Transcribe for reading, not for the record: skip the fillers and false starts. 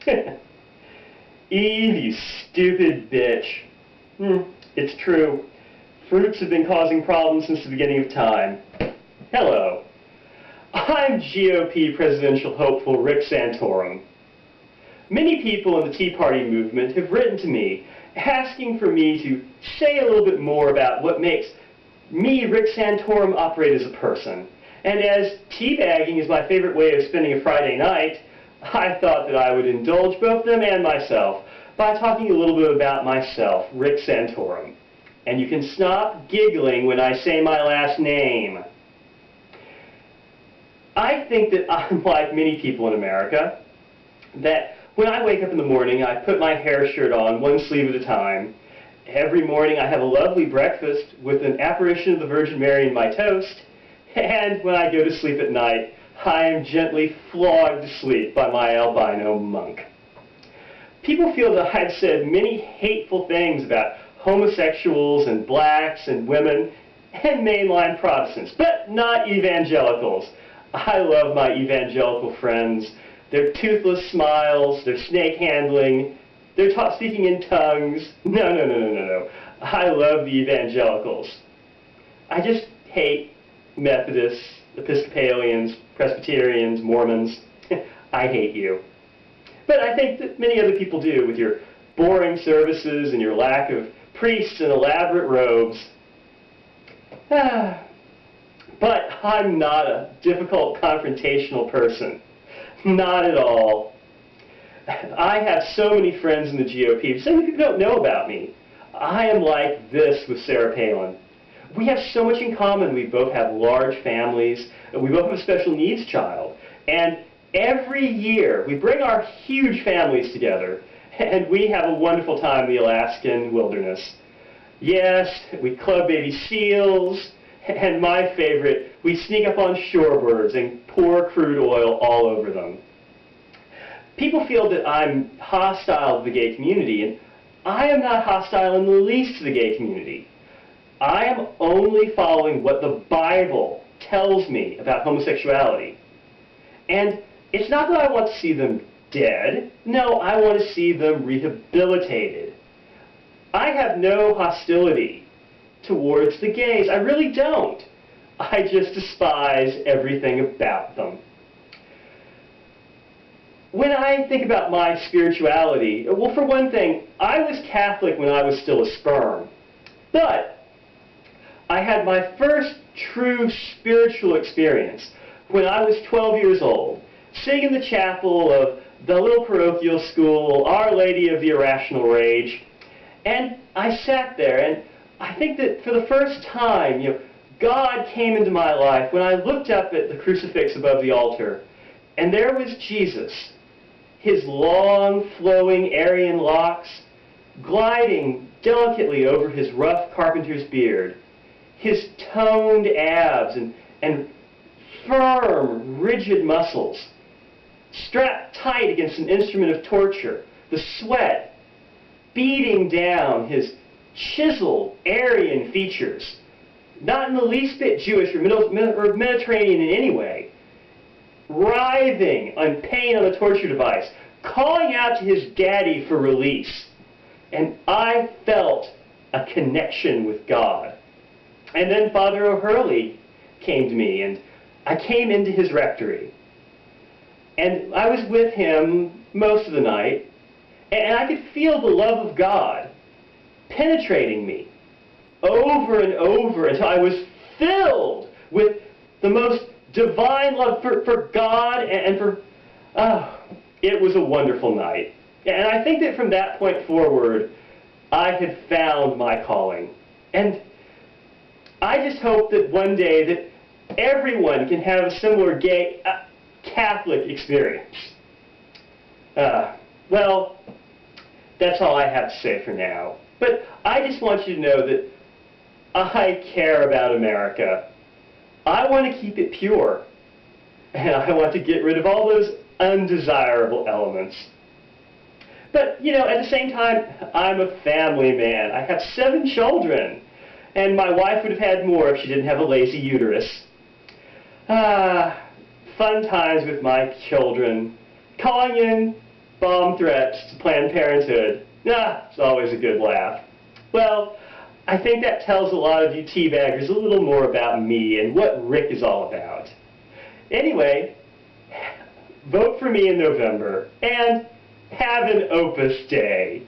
Eve, you stupid bitch. It's true. Fruits have been causing problems since the beginning of time. Hello. I'm GOP presidential hopeful Rick Santorum. Many people in the Tea Party movement have written to me asking for me to say a little bit more about what makes me, Rick Santorum, operate as a person. And as teabagging is my favorite way of spending a Friday night, I thought that I would indulge both them and myself by talking a little bit about myself, Rick Santorum. And you can stop giggling when I say my last name. I think that I'm like many people in America, that when I wake up in the morning, I put my hair shirt on, one sleeve at a time. Every morning I have a lovely breakfast with an apparition of the Virgin Mary in my toast, and when I go to sleep at night, I am gently flogged to sleep by my albino monk. People feel that I've said many hateful things about homosexuals and blacks and women and mainline Protestants, but not evangelicals. I love my evangelical friends. Their toothless smiles, their snake handling, their speaking in tongues. No. I love the evangelicals. I just hate Methodists, Episcopalians, Presbyterians, Mormons. I hate you. But I think that many other people do, with your boring services and your lack of priests in elaborate robes. But I'm not a difficult, confrontational person. Not at all. I have so many friends in the GOP. So many people don't know about me. I am like this with Sarah Palin. We have so much in common. We both have large families. We both have a special needs child. And every year, we bring our huge families together, and we have a wonderful time in the Alaskan wilderness. Yes, we club baby seals, and my favorite, we sneak up on shorebirds and pour crude oil all over them. People feel that I'm hostile to the gay community, and I am not hostile in the least to the gay community. I am only following what the Bible tells me about homosexuality. And it's not that I want to see them dead. No, I want to see them rehabilitated. I have no hostility towards the gays. I really don't. I just despise everything about them. When I think about my spirituality, well, for one thing, I was Catholic when I was still a sperm. But I had my first true spiritual experience when I was 12 years old, sitting in the chapel of the little parochial school, Our Lady of the Irrational Rage. And I sat there, and I think that for the first time, God came into my life when I looked up at the crucifix above the altar, and there was Jesus, his long, flowing Aryan locks gliding delicately over his rough carpenter's beard, his toned abs and firm, rigid muscles, strapped tight against an instrument of torture, the sweat beating down his chiseled Aryan features, not in the least bit Jewish or Mediterranean in any way, writhing on pain on the torture device, calling out to his daddy for release. And I felt a connection with God. And then Father O'Hurley came to me, and I came into his rectory. And I was with him most of the night, and I could feel the love of God penetrating me over and over until I was filled with the most divine love for God and for... it was a wonderful night. And I think that from that point forward, I had found my calling. And I just hope that one day that everyone can have a similar gay Catholic experience. Well, that's all I have to say for now. But I just want you to know that I care about America. I want to keep it pure. And I want to get rid of all those undesirable elements. But, at the same time, I'm a family man. I have 7 children. And my wife would have had more if she didn't have a lazy uterus. Fun times with my children. Calling in bomb threats to Planned Parenthood. It's always a good laugh. Well, I think that tells a lot of you teabaggers a little more about me and what Rick is all about. Anyway, vote for me in November, and have an Opus Day.